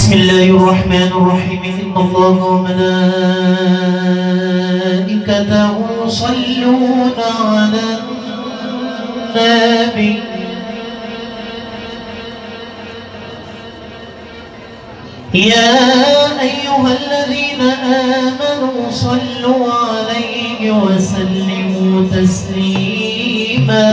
بسم الله الرحمن الرحيم. إن الله وملائكته يصلون على النبي يا أيها الذين آمنوا صلوا عليه وسلموا تسليما.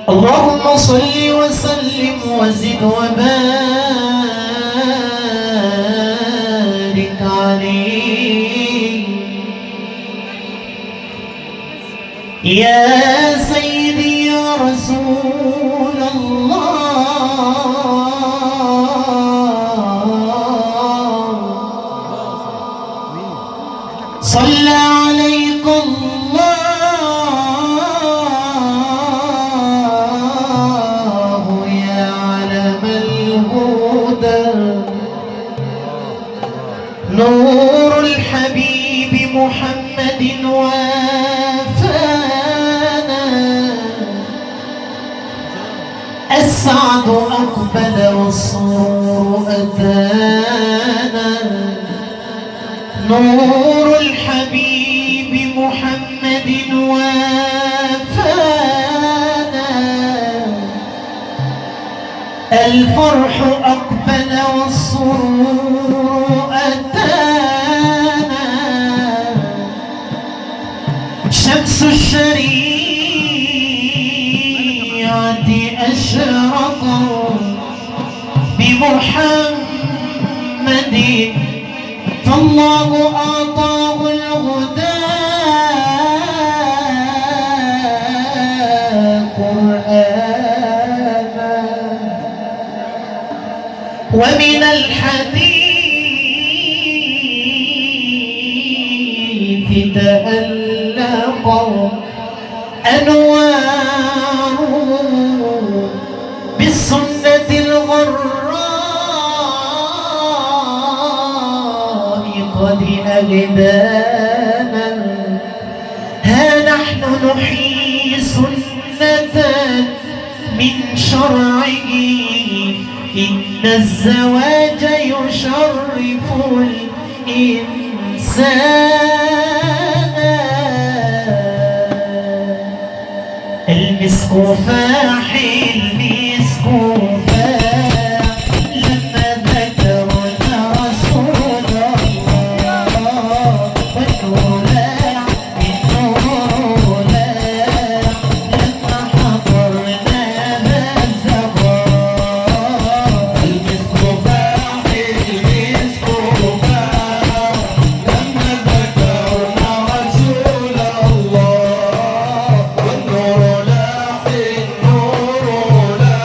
اللهم صل وسلم وزد وبارك عليه يا سيدي يا رسول الله. صلى عليك الله يا علم الهدى. نور الحبيب محمد وافانا. السعد أقبل والسرور أتانا. نور الحبيب محمد وافانا. الفرح أقبل والسرور أتانا. شمس الشريعة أشرقت بمحمد فالله أعطاه الهدى قرآنا. ومن الحديث تألق أنوار بالسنة الغراء قد أجدانا. ها نحن نحيي سنة من شرعه. إن الزواج يشرف الإنسان. المسك فاح المسك فاح لما ذكرنا رسول الله. والنور لاح النور لاح لما حضرنا ذا الزهراء. المسك فاح المسك فاح لما ذكرنا رسول الله. والنور لاح النور لاح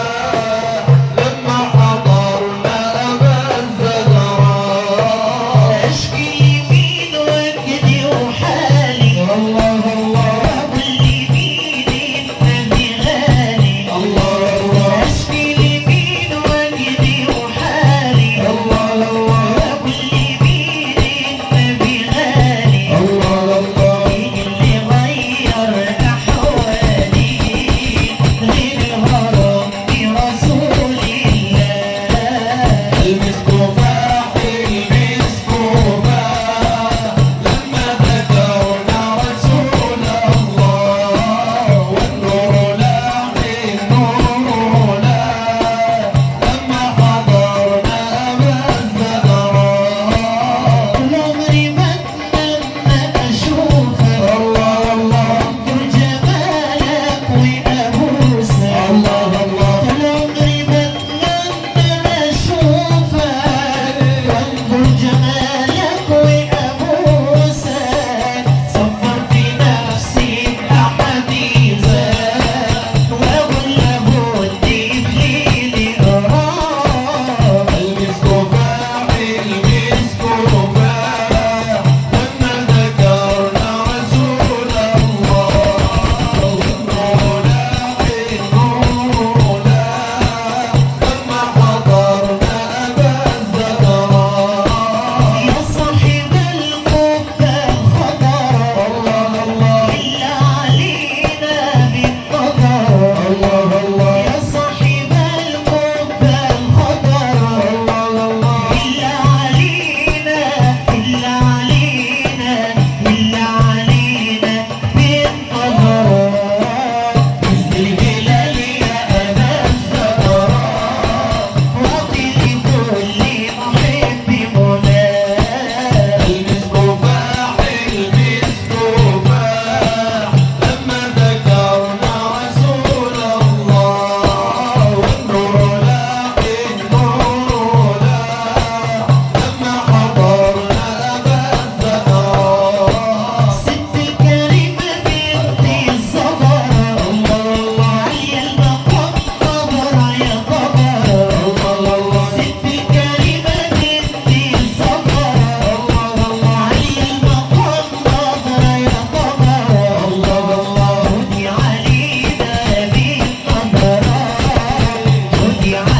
يا